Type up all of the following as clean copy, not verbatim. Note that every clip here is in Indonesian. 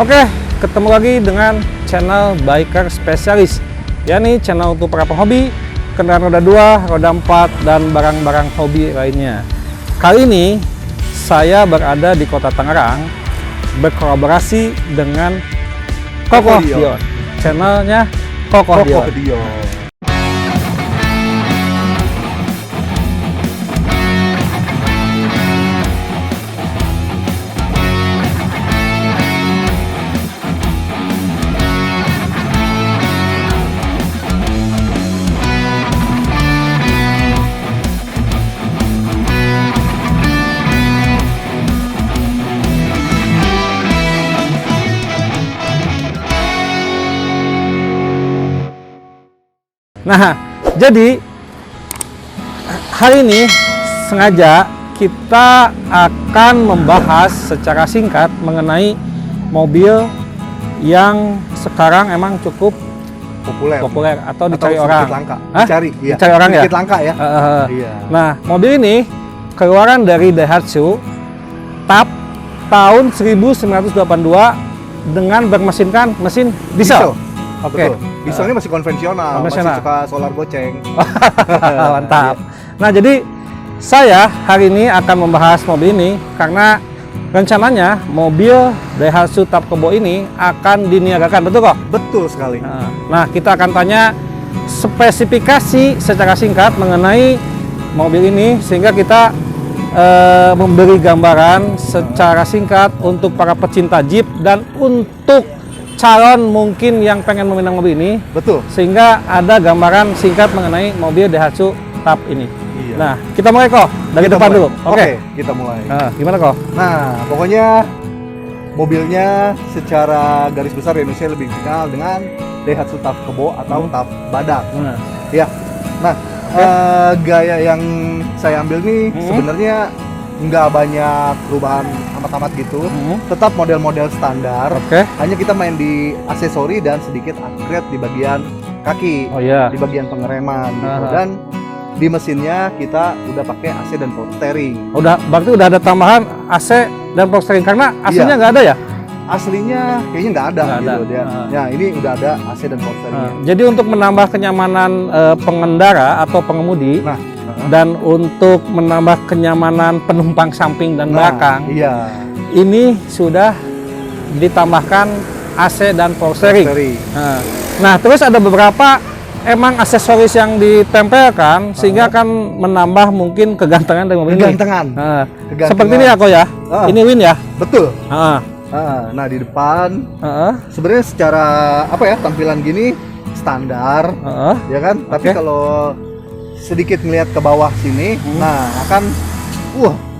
Oke, ketemu lagi dengan channel Biker Specialist. Ya nih, channel untuk para penghobi kendaraan roda 2, roda 4, dan barang-barang hobi lainnya. Kali ini saya berada di Kota Tangerang berkolaborasi dengan Kokoh Dion. Channelnya Kokoh Dion. Nah, jadi hari ini sengaja kita akan membahas secara singkat mengenai mobil yang sekarang emang cukup populer atau dicari orang. Langka. Dicari orang ya? Sedikit langka ya. Iya. Nah, mobil ini keluaran dari Daihatsu TAP tahun 1982 dengan bermesinkan mesin diesel. Oke. Dieselnya masih konvensional, masih suka solar goceng. Mantap. Nah, jadi saya hari ini akan membahas mobil ini karena rencananya mobil Daihatsu TAP Kebo ini akan diniagakan, betul kok? Betul sekali. Nah, kita akan tanya spesifikasi secara singkat mengenai mobil ini sehingga kita memberi gambaran secara singkat untuk para pecinta Jeep dan untuk calon mungkin yang pengen meminang mobil ini. Betul. Sehingga ada gambaran singkat mengenai mobil Daihatsu TAP ini. Iya. Nah, kita mulai kok dari depan dulu. Oke, kita mulai. Gimana kok? Nah, pokoknya mobilnya secara garis besar Indonesia lebih dikenal dengan Daihatsu TAP Kebo atau TAP Badak. Ya. Nah, gaya yang saya ambil nih sebenarnya nggak banyak perubahan amat-amat gitu, tetap model-model standar. Hanya kita main di aksesori dan sedikit upgrade di bagian kaki, di bagian pengereman gitu. Dan di mesinnya kita udah pakai AC dan power steering. Berarti udah ada tambahan AC dan power steering karena aslinya nggak ada ya? Aslinya kayaknya nggak ada gitu dia. Ya, ini udah ada AC dan power steering. Jadi untuk menambah kenyamanan pengendara atau pengemudi, dan untuk menambah kenyamanan penumpang samping dan belakang, ini sudah ditambahkan AC dan power steering. Nah, terus ada beberapa emang aksesoris yang ditempelkan sehingga akan menambah mungkin kegantengan dari mobil ini. Kegantengan. Seperti ini ya kok ya. Ini Win ya. Betul. Nah, di depan sebenarnya secara tampilan gini standar, ya kan? Tapi kalau sedikit ngelihat ke bawah sini, nah akan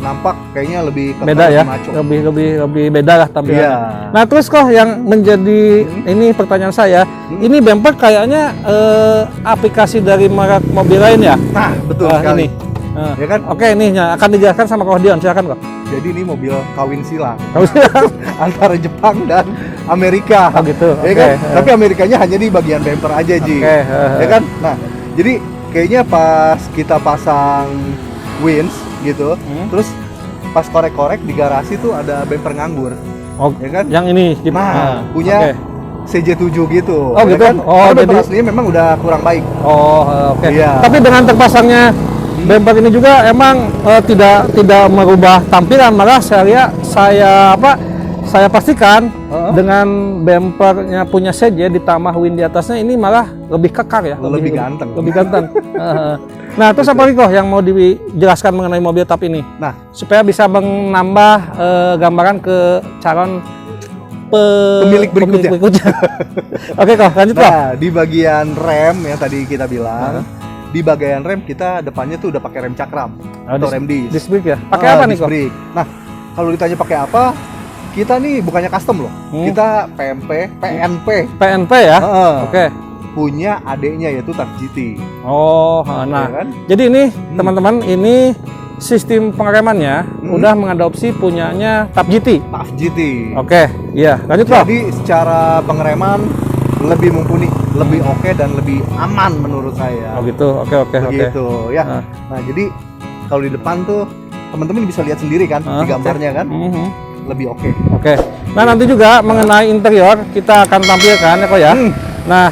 nampak kayaknya lebih beda ya, lebih beda lah tampilannya. Nah, terus kok yang menjadi ini pertanyaan saya, ini bumper kayaknya aplikasi dari merek mobil lain ya? Nah, betul sekali. Ya kan? Oke, ini akan dijelaskan sama Kokoh Dion, silakan kok. Jadi ini mobil kawin silang antara Jepang dan Amerika. Oh gitu. Ya kan? Tapi Amerikanya hanya di bagian bumper aja, Ji. Ya kan? Nah, jadi kayaknya pas kita pasang winch gitu, terus pas korek-korek di garasi tuh ada bumper nganggur. Ya kan? Yang ini punya CJ7 gitu. Oh gitu. Kan? Jadi aslinya memang udah kurang baik. Tapi dengan terpasangnya bumper ini juga emang tidak merubah tampilan, malah saya pastikan dengan bumpernya punya CJ ditambah win di atasnya ini malah lebih kekar ya, lebih ganteng. Nah, terus apa lagi kok yang mau dijelaskan mengenai mobil TAP ini? Nah, supaya bisa menambah gambaran ke calon pemilik berikutnya. Oke kok, lanjut kok. Nah, di bagian rem yang tadi kita bilang, di bagian rem kita depannya tuh udah pakai rem cakram atau rem disc brake ya. Pakai apa nih kok? Nah, kalau ditanya pakai apa, kita nih bukannya custom loh. Kita PNP ya. Punya adeknya yaitu TAP GT. Nah, kan? Jadi ini teman-teman, ini sistem pengeremannya udah mengadopsi punyanya TAP GT. TAP GT. Lanjut kok. Jadi secara pengereman lebih mumpuni, lebih oke dan lebih aman menurut saya. Begitu ya. Nah, jadi kalau di depan tuh teman-teman bisa lihat sendiri kan di gambarnya kan. Lebih oke. Nah, nanti juga mengenai interior kita akan tampilkan ya kok ya. Nah,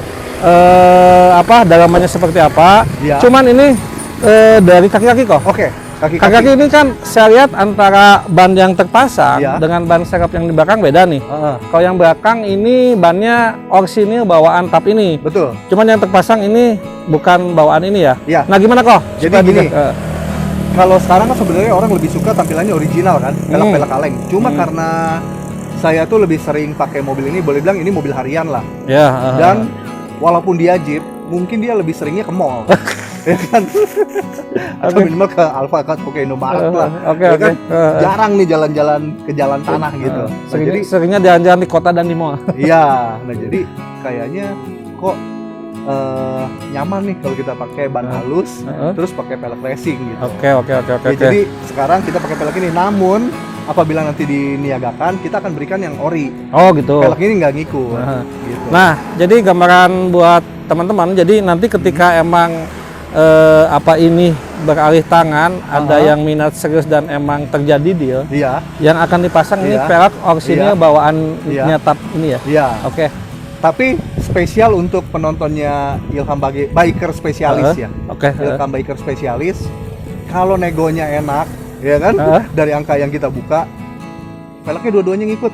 dalamannya seperti apa? Ya. Cuman ini dari kaki-kaki kok. Oke. Kaki-kaki ini kan saya lihat antara ban yang terpasang dengan ban serep yang di belakang beda nih. Kalau yang belakang ini bannya orsinil bawaan tap ini. Betul. Cuman yang terpasang ini bukan bawaan ini ya. Iya. Nah, gimana kok? Jadi gini. Kalau sekarang kan sebenarnya orang lebih suka tampilannya original kan, pelek-pelek kaleng. Cuma karena saya tuh lebih sering pakai mobil ini, boleh bilang ini mobil harian lah. Ya. Dan walaupun dia Jeep, mungkin dia lebih seringnya ke mall. Ya kan? Atau minimal ke Alfa kan, ke Indomaret lah. Ya kan? Jarang nih jalan-jalan ke jalan tanah gitu. Jadi seringnya jalan-jalan di kota dan di mall. Iya, nah jadi kayaknya kok nyaman nih kalau kita pakai ban halus, terus pakai pelek racing gitu. Oke. Jadi sekarang kita pakai pelek ini, namun apabila nanti diniagakan, kita akan berikan yang ori. Oh gitu. Pelek ini nggak ngikut. Gitu. Nah, jadi gambaran buat teman-teman. Jadi nanti ketika emang ini beralih tangan, ada yang minat serius dan emang terjadi deal. Iya. Yang akan dipasang ini pelek orsinil bawaan nyetap ini ya. Iya. Oke. Tapi spesial untuk penontonnya Ilham Biker Spesialis ya. Oke. Ilham Biker Spesialis. Kalau negonya enak, ya kan? Dari angka yang kita buka, peleknya dua-duanya ngikut.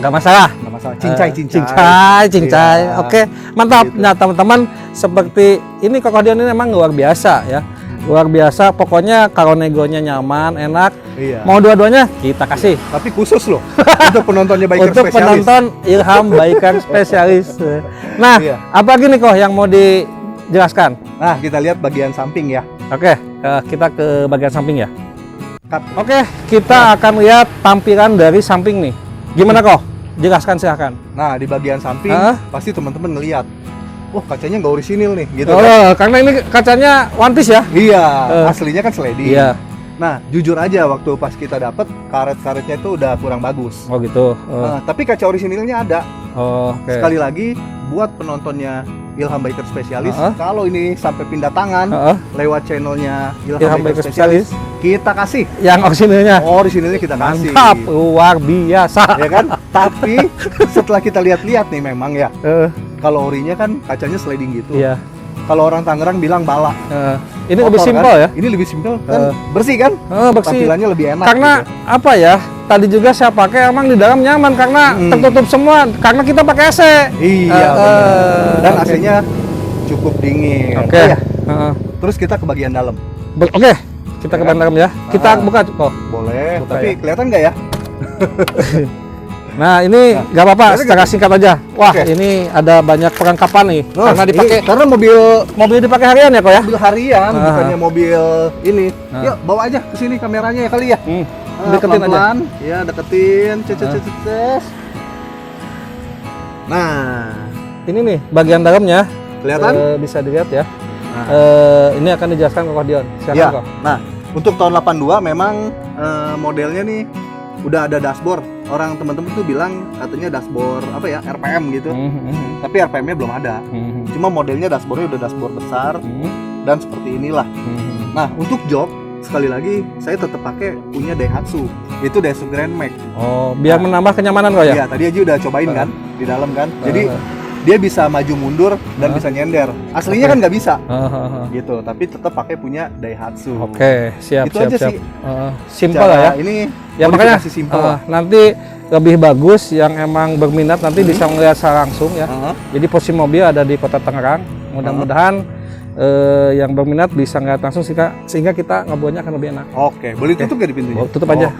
Nggak masalah. Nggak masalah. Cincai. Ya. Oke, mantap. Gitu. Nah, teman-teman, seperti ini Kokodion ini memang luar biasa ya. Luar biasa. Pokoknya kalau negonya nyaman, enak. Iya. Mau dua-duanya kita kasih. Tapi khusus loh untuk penontonnya Biker untuk Spesialis. Penonton Ilham Biker Spesialis. Nah, apa gini kok yang mau dijelaskan? Nah, kita lihat bagian samping ya. Oke, kita ke bagian samping ya. Oke, kita akan lihat tampilan dari samping nih. Gimana kok? Jelaskan silahkan. Nah, di bagian samping pasti teman-teman ngelihat, wah kacanya nggak orisinil nih, gitu karena ini kacanya One Piece ya? Iya, aslinya kan sliding. Iya. Nah, jujur aja waktu pas kita dapet karet-karetnya itu udah kurang bagus. Oh gitu. Tapi kaca orisinilnya ada. Oke. Sekali lagi, buat penontonnya Ilham Biker Spesialis, kalau ini sampai pindah tangan lewat channelnya Ilham Biker Spesialis, kita kasih yang orisinilnya. Orisinilnya kita kasih. Mantap, luar biasa. Ya kan? Tapi setelah kita lihat-lihat nih memang ya, kalau orinya kan kacanya sliding gitu. Iya. Kalau orang Tangerang bilang bala. Ini lebih simpel ya? Ini lebih simpel kan, bersih kan? Bersih. Tampilannya lebih enak. Karena gitu. Apa ya? Tadi juga saya pakai emang di dalam nyaman karena tertutup semua. Karena kita pakai AC. Iya. Dan AC-nya cukup dingin. Oke. Terus kita ke bagian dalam. Oke. Kita ke bagian dalam ya. Kita buka kok. Boleh. Buka, tapi ya. Kelihatan nggak ya? Nah ini nggak apa-apa, secara singkat aja. Wah ini ada banyak perlengkapan nih, karena dipakai. Karena mobil dipakai harian ya kok ya? Mobil harian, bukannya mobil ini. Yuk bawa aja ke sini kameranya ya kali ya. Deketin aja. Ya deketin, ces. Nah, ini nih bagian dalamnya. Kelihatan? Bisa dilihat ya. Ini akan dijelaskan ke Kokodion. Silakan ya. kok. Nah, untuk tahun 82 memang modelnya nih udah ada dashboard. Orang teman-teman tuh bilang katanya dashboard apa ya, RPM gitu. Tapi RPM-nya belum ada. Cuma modelnya dashboardnya udah dashboard besar dan seperti inilah. Nah, untuk jok sekali lagi saya tetap pakai punya Daihatsu. Itu Daihatsu Grand Max. Oh, biar menambah kenyamanan kok ya? Iya, tadi aja udah cobain kan di dalam kan. Jadi dia bisa maju mundur dan bisa nyender. Aslinya kan nggak bisa. Gitu, tapi tetap pakai punya Daihatsu. Oke, siap. Itu aja sih. Simpel lah ya. Ini ya makanya simpel. Nanti lebih bagus yang emang berminat nanti bisa melihat secara langsung ya. Jadi posisi mobil ada di Kota Tangerang. Mudah-mudahan yang berminat bisa ngeliat langsung sehingga kita ngobrolnya akan lebih enak. Oke, boleh tutup nggak di pintunya? Tutup aja.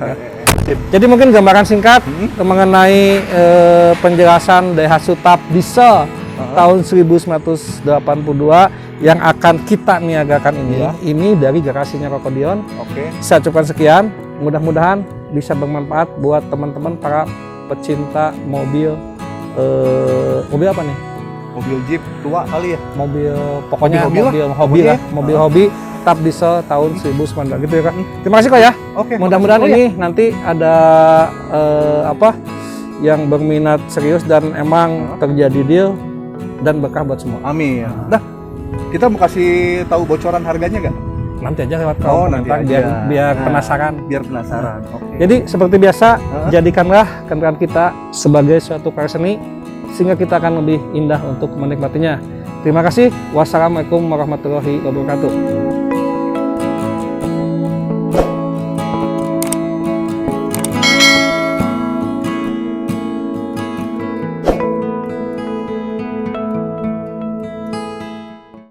Jadi mungkin gambaran singkat mengenai penjelasan Daihatsu TAP Diesel tahun 1982 yang akan kita niagakan ini. Ini dari garasinya Kokodion. Oke. Saya ucapkan sekian. Mudah-mudahan bisa bermanfaat buat teman-teman para pecinta mobil. Mobil apa nih? Mobil Jeep tua kali ya? Mobil pokoknya mobil ya? hobi TAP Diesel tahun 1900 gitu ya Kak. Terima kasih kok ya. Oke. Mudah-mudahan ini nanti ada yang berminat serius dan emang terjadi deal dan berkah buat semua. Amin. Nah, kita mau kasih tahu bocoran harganya nggak? nanti aja lewat kolom komentar biar penasaran. Biar penasaran. Oke. Jadi seperti biasa, jadikanlah kendaraan kita sebagai suatu karya seni sehingga kita akan lebih indah untuk menikmatinya. Terima kasih. Wassalamualaikum warahmatullahi wabarakatuh.